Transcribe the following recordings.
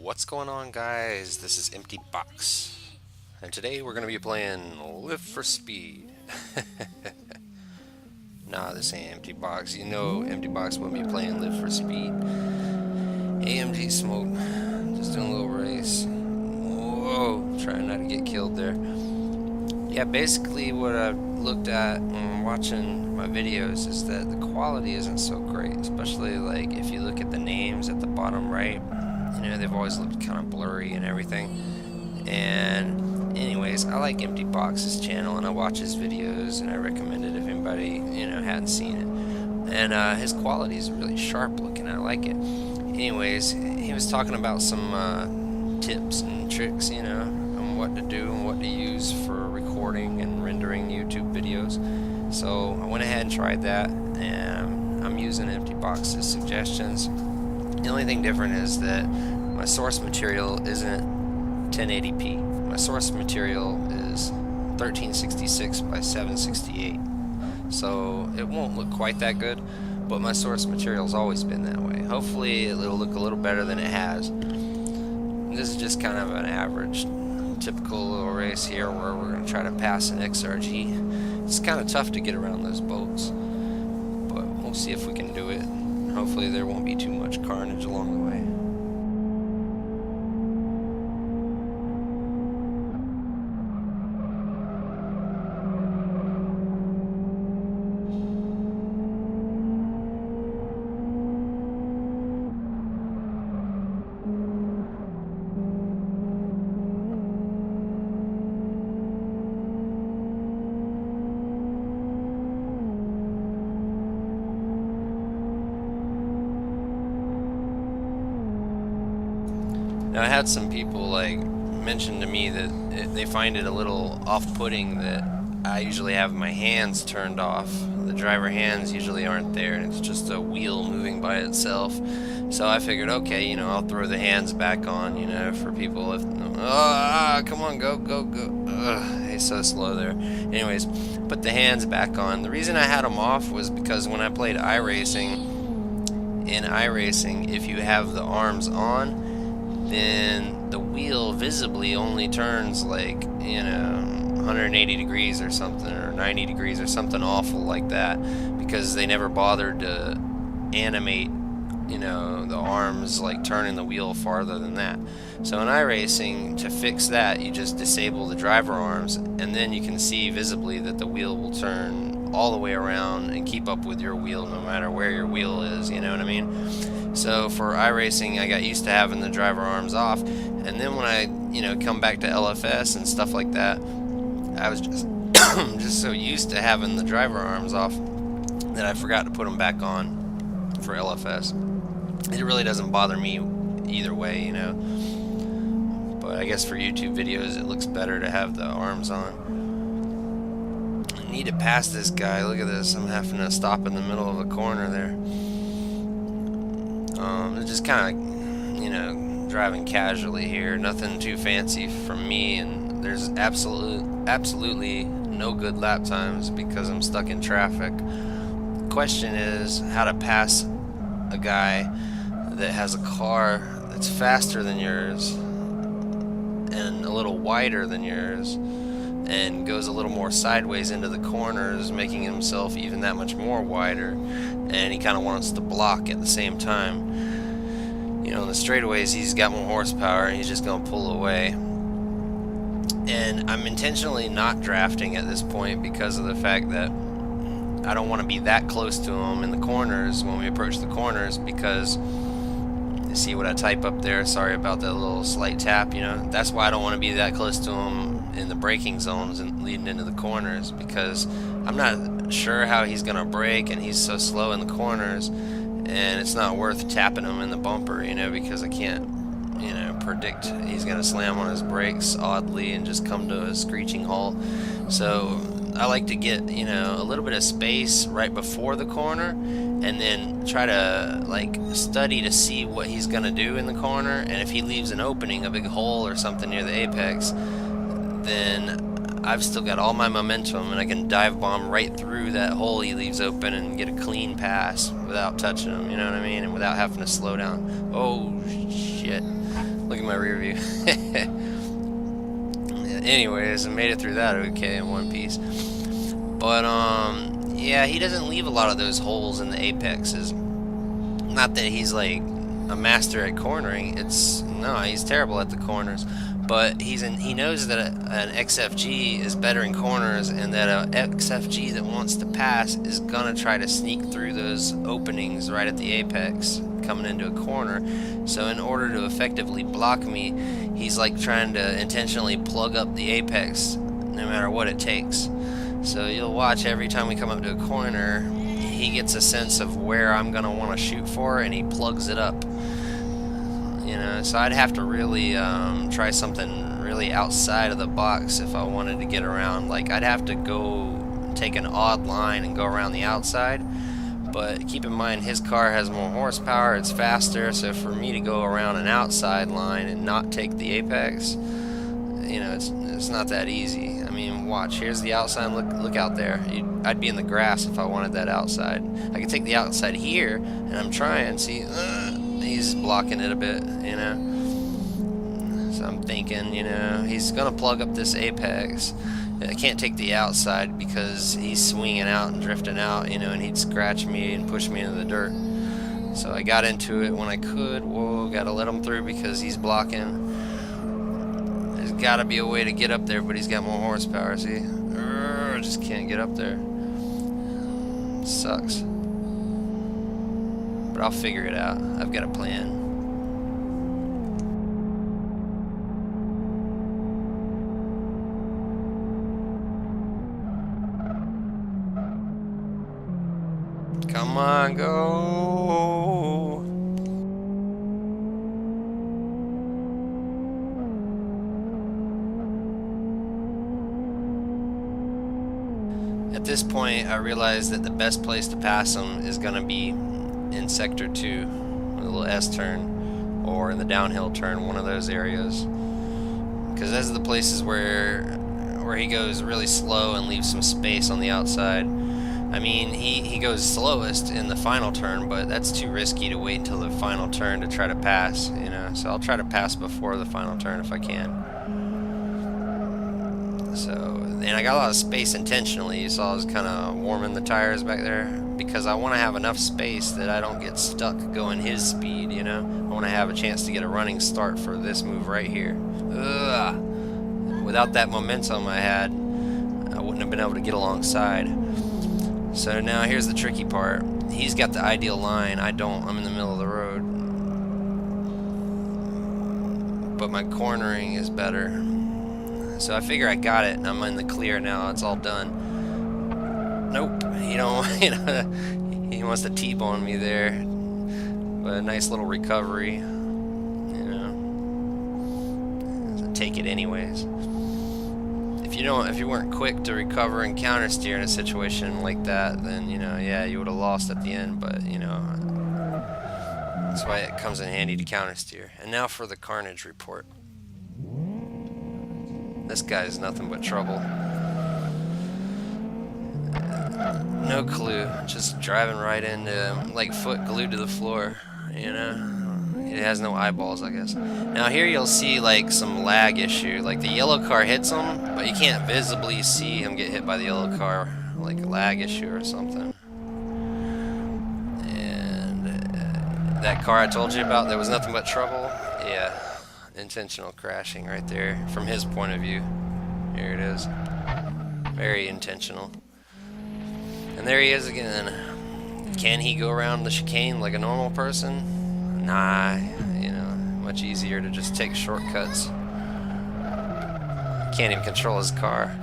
What's going on, guys? This is Empty Box, and today we're going to be playing Live for Speed. Nah, this ain't Empty Box. You know Empty Box wouldn't be playing Live for Speed. AMG smoke. Just doing a little race. Whoa, trying not to get killed there. Yeah, basically what I've looked at when watching my videos is that the quality isn't so great, especially like if you look at the names at the bottom right. You know, they've always looked kind of blurry and everything. And anyways, I like Empty Box's channel and I watch his videos and I recommend it if anybody, hadn't seen it. And his quality is really sharp looking. I like it. Anyways, he was talking about some tips and tricks, on what to do and what to use for recording and rendering YouTube videos. So I went ahead and tried that, and I'm using Empty Box's suggestions. The only thing different is that my source material isn't 1080p. My source material is 1366 by 768. So it won't look quite that good, but my source material's always been that way. Hopefully it'll look a little better than it has. This is just kind of an average, typical little race here where we're going to try to pass an XRG. It's kind of tough to get around those boats, but we'll see if we can do it. Hopefully there won't be too much carnage along the way. Now, I had some people mention to me that they find it a little off-putting that I usually have my hands turned off. The driver hands usually aren't there, and it's just a wheel moving by itself. So I figured, okay, I'll throw the hands back on, for people if come on, go. He's so slow there. Anyways, put the hands back on. The reason I had them off was because when I played iRacing, if you have the arms on, then the wheel visibly only turns 180 degrees or something, or 90 degrees or something awful like that, because they never bothered to animate, the arms turning the wheel farther than that. So in iRacing, to fix that, you just disable the driver arms, and then you can see visibly that the wheel will turn all the way around and keep up with your wheel no matter where your wheel is, you know what I mean? So for iRacing, I got used to having the driver arms off, and then when I, come back to LFS and stuff like that, I was just just so used to having the driver arms off that I forgot to put them back on for LFS. It really doesn't bother me either way, but I guess for YouTube videos it looks better to have the arms on. I need to pass this guy. Look at this. I'm having to stop in the middle of a corner there. Just kind of, driving casually here. Nothing too fancy from me, and there's absolutely no good lap times because I'm stuck in traffic. The question is how to pass a guy that has a car that's faster than yours and a little wider than yours and goes a little more sideways into the corners, making himself even that much more wider, and he kind of wants to block at the same time. In the straightaways he's got more horsepower and he's just going to pull away. And I'm intentionally not drafting at this point because of the fact that I don't want to be that close to him in the corners when we approach the corners, because you see what I type up there? Sorry about that little slight tap, That's why I don't want to be that close to him in the braking zones and leading into the corners, because I'm not sure how he's going to brake and he's so slow in the corners, and it's not worth tapping him in the bumper, because I can't, predict he's going to slam on his brakes oddly and just come to a screeching halt. So I like to get, a little bit of space right before the corner, and then try to study to see what he's gonna do in the corner, and if he leaves an opening, a big hole or something near the apex, then I've still got all my momentum and I can dive bomb right through that hole he leaves open and get a clean pass without touching him, you know what I mean, and without having to slow down. Oh shit, look my rear view. Anyways, I made it through that okay in one piece. But yeah, he doesn't leave a lot of those holes in the apexes. Not that he's like a master at cornering. No, he's terrible at the corners. But he knows that an XFG is better in corners, and that an XFG that wants to pass is gonna try to sneak through those openings right at the apex, coming into a corner. So in order to effectively block me, he's like trying to intentionally plug up the apex, no matter what it takes. So you'll watch every time we come up to a corner, he gets a sense of where I'm gonna want to shoot for, and he plugs it up. You know, so I'd have to really try something really outside of the box if I wanted to get around. Like, I'd have to go take an odd line and go around the outside. But keep in mind, his car has more horsepower, it's faster, so for me to go around an outside line and not take the apex, you know, it's not that easy. I mean, watch, here's the outside, look out there. I'd be in the grass if I wanted that outside. I could take the outside here, and I'm trying, see, he's blocking it a bit, you know. So I'm thinking, you know, he's gonna plug up this apex. I can't take the outside because he's swinging out and drifting out, you know, and he'd scratch me and push me into the dirt. So I got into it when I could. Whoa, gotta let him through because he's blocking. There's gotta be a way to get up there, but he's got more horsepower, see? Just can't get up there. Sucks. But I'll figure it out. I've got a plan. Come on, go! At this point, I realized that the best place to pass him is going to be in Sector 2, a little S-turn, or in the downhill turn, one of those areas. Because those are the places where he goes really slow and leaves some space on the outside. I mean, he goes slowest in the final turn, but that's too risky to wait until the final turn to try to pass, you know. So I'll try to pass before the final turn if I can. So, and I got a lot of space intentionally. You saw I was kind of warming the tires back there because I want to have enough space that I don't get stuck going his speed, you know. I want to have a chance to get a running start for this move right here. Ugh. Without that momentum I had, I wouldn't have been able to get alongside. So now here's the tricky part. He's got the ideal line, I don't. I'm in the middle of the road. But my cornering is better. So I figure I got it, and I'm in the clear now. It's all done. Nope, he don't. You know, he wants to T-bone me there. But a nice little recovery. You know, so take it anyways. If you weren't quick to recover and counter steer in a situation like that, then, you know, yeah, you would have lost at the end. But, you know, that's why it comes in handy to counter steer. And now for the carnage report. This guy is nothing but trouble. No clue. Just driving right into him, like foot glued to the floor, you know. It has no eyeballs, I guess. Now here you'll see like some lag issue. Like the yellow car hits him, but you can't visibly see him get hit by the yellow car. Like a lag issue or something. And that car I told you about, there was nothing but trouble. Yeah. Intentional crashing right there from his point of view. Here it is. Very intentional. And there he is again. Can he go around the chicane like a normal person? Nah, you know, much easier to just take shortcuts. Can't even control his car.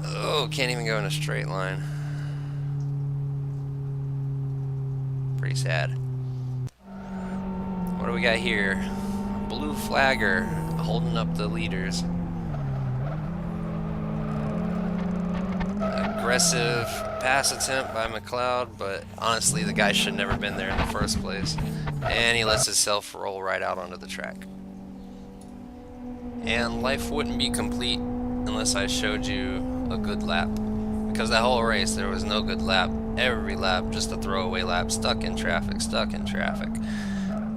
Oh, can't even go in a straight line. Pretty sad. What do we got here? Blue flagger holding up the leaders. Aggressive pass attempt by McLeod, but honestly the guy should have never been there in the first place. And he lets himself roll right out onto the track. And life wouldn't be complete unless I showed you a good lap. Because that whole race there was no good lap. Every lap just a throwaway lap, stuck in traffic, stuck in traffic.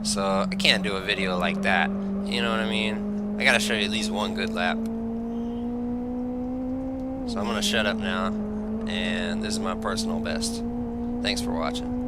So I can't do a video like that You know what I mean? I gotta show you at least one good lap. So I'm gonna shut up now, and this is my personal best. Thanks for watching.